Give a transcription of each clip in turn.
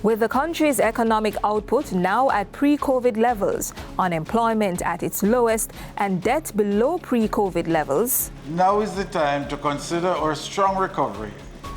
With the country's economic output now at pre-COVID levels, unemployment at its lowest, and debt below pre-COVID levels, now is the time to consider our strong recovery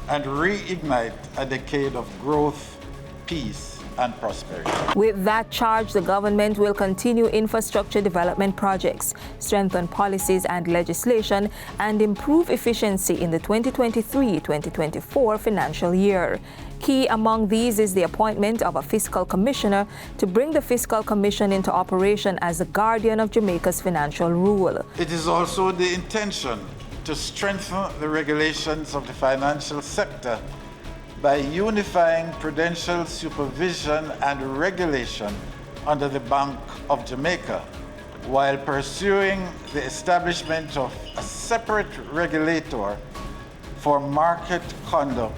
and reignite a decade of growth, peace, and prosperity. With that charge, the government will continue infrastructure development projects, strengthen policies and legislation, and improve efficiency in the 2023-2024 financial year. Key among these is the appointment of a fiscal commissioner to bring the Fiscal Commission into operation as the guardian of Jamaica's financial rule. It is also the intention to strengthen the regulations of the financial sector by unifying prudential supervision and regulation under the Bank of Jamaica, while pursuing the establishment of a separate regulator for market conduct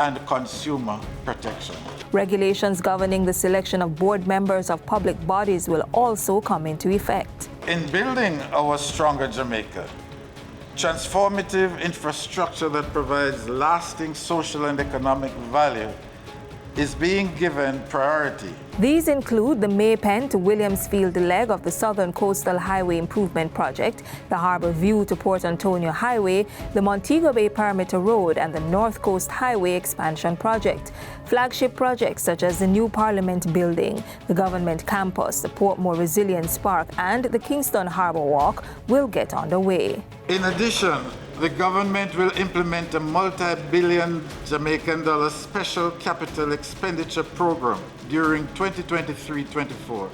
and consumer protection. Regulations governing the selection of board members of public bodies will also come into effect. In building our stronger Jamaica, transformative infrastructure that provides lasting social and economic value is being given priority. These include the Maypen to Williamsfield leg of the Southern Coastal Highway Improvement Project, the Harbour View to Port Antonio Highway, the Montego Bay Perimeter Road, and the North Coast Highway Expansion Project. Flagship projects such as the new Parliament Building, the Government Campus, the Portmore Resilience Park, and the Kingston Harbour Walk will get underway. In addition, the government will implement a multi-billion Jamaican dollar special capital expenditure program during 2023-24,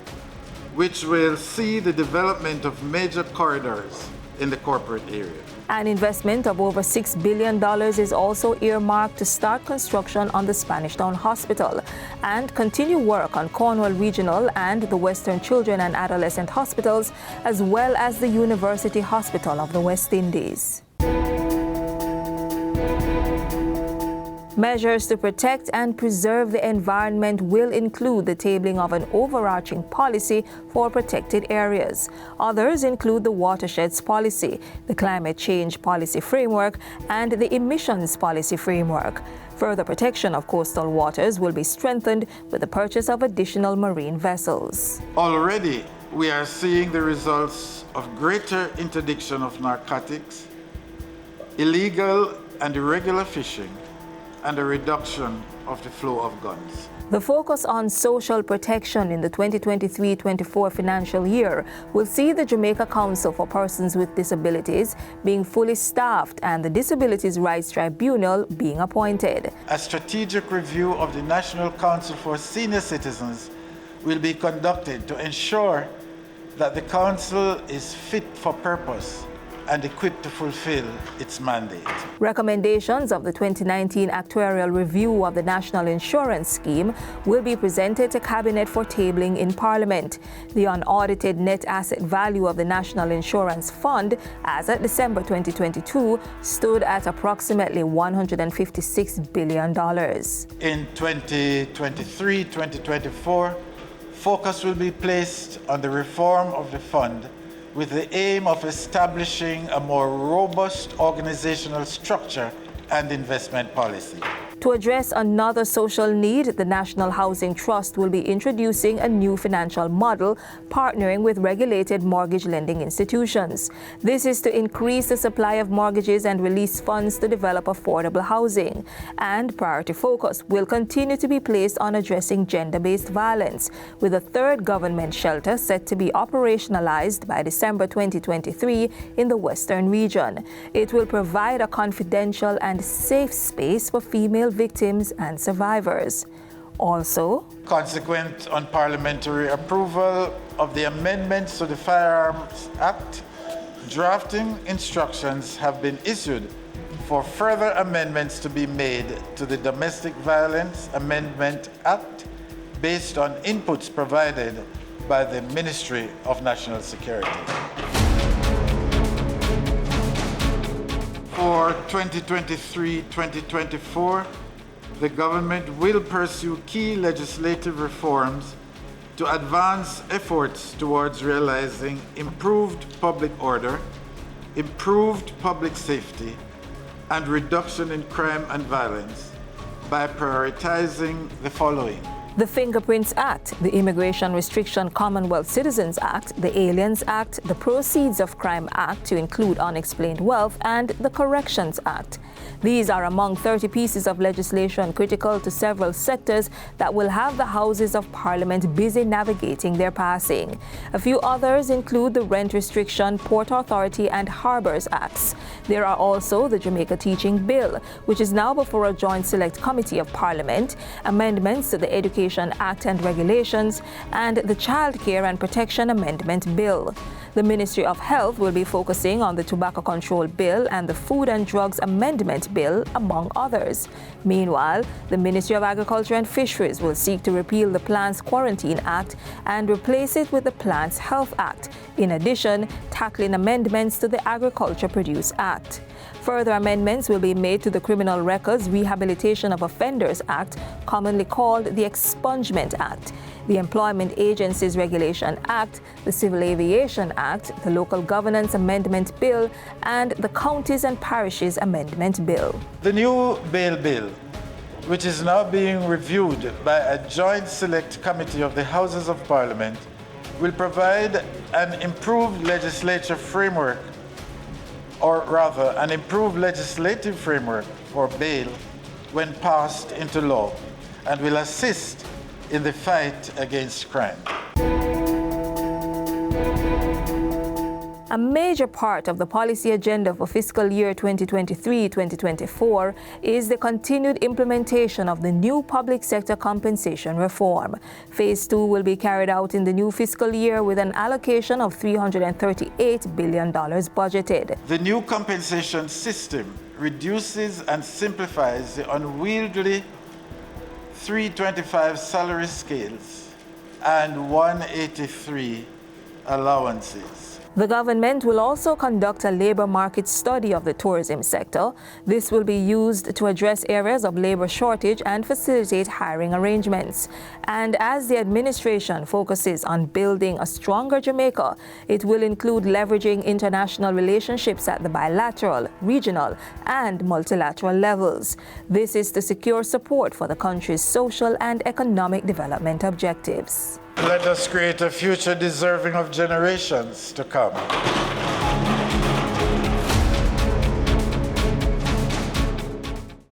which will see the development of major corridors in the corporate area. An investment of over $6 billion is also earmarked to start construction on the Spanish Town Hospital and continue work on Cornwall Regional and the Western Children and Adolescent Hospitals, as well as the University Hospital of the West Indies. Measures to protect and preserve the environment will include the tabling of an overarching policy for protected areas. Others include the Watersheds Policy, the Climate Change Policy Framework, and the Emissions Policy Framework. Further protection of coastal waters will be strengthened with the purchase of additional marine vessels. Already, we are seeing the results of greater interdiction of narcotics, illegal and irregular fishing, and a reduction of the flow of guns. The focus on social protection in the 2023-24 financial year will see the Jamaica Council for Persons with Disabilities being fully staffed and the Disabilities Rights Tribunal being appointed. A strategic review of the National Council for Senior Citizens will be conducted to ensure that the Council is fit for purpose and equipped to fulfill its mandate. Recommendations of the 2019 actuarial review of the National Insurance Scheme will be presented to Cabinet for tabling in Parliament. The unaudited net asset value of the National Insurance Fund as at December 2022 stood at approximately $156 billion. In 2023-2024, focus will be placed on the reform of the fund with the aim of establishing a more robust organizational structure and investment policy. To address another social need, the National Housing Trust will be introducing a new financial model, partnering with regulated mortgage lending institutions. This is to increase the supply of mortgages and release funds to develop affordable housing. And priority focus will continue to be placed on addressing gender-based violence, with a third government shelter set to be operationalized by December 2023 in the Western region. It will provide a confidential and safe space for female victims and survivors. Also, consequent on parliamentary approval of the amendments to the Firearms Act, drafting instructions have been issued for further amendments to be made to the Domestic Violence Amendment Act based on inputs provided by the Ministry of National Security. For 2023-2024, the government will pursue key legislative reforms to advance efforts towards realizing improved public order, improved public safety, and reduction in crime and violence, by prioritizing the following: the Fingerprints Act, the Immigration Restriction Commonwealth Citizens Act, the Aliens Act, the Proceeds of Crime Act to include unexplained wealth, and the Corrections Act. These are among 30 pieces of legislation critical to several sectors that will have the Houses of Parliament busy navigating their passing. A few others include the Rent Restriction, Port Authority, and Harbors Acts. There are also the Jamaica Teaching Bill, which is now before a Joint Select Committee of Parliament, amendments to the Education Act and Regulations, and the Child Care and Protection Amendment Bill. The Ministry of Health will be focusing on the Tobacco Control Bill and the Food and Drugs Amendment Bill, among others. Meanwhile, the Ministry of Agriculture and Fisheries will seek to repeal the Plants Quarantine Act and replace it with the Plants Health Act, in addition, tackling amendments to the Agriculture Produce Act. Further amendments will be made to the Criminal Records Rehabilitation of Offenders Act, commonly called the Expungement Act, the Employment Agencies Regulation Act, the Civil Aviation Act, the Local Governance Amendment Bill, and the Counties and Parishes Amendment Bill. The new bail bill, which is now being reviewed by a Joint Select Committee of the Houses of Parliament, will provide an improved legislative framework, or rather an improved legislative framework for bail when passed into law, and will assist in the fight against crime. A major part of the policy agenda for fiscal year 2023-2024 is the continued implementation of the new public sector compensation reform. Phase 2 will be carried out in the new fiscal year with an allocation of $338 billion budgeted. The new compensation system reduces and simplifies the unwieldy 325 salary scales and 183 allowances. The government will also conduct a labor market study of the tourism sector. This will be used to address areas of labor shortage and facilitate hiring arrangements. And as the administration focuses on building a stronger Jamaica, it will include leveraging international relationships at the bilateral, regional, and multilateral levels. This is to secure support for the country's social and economic development objectives. Let us create a future deserving of generations to come.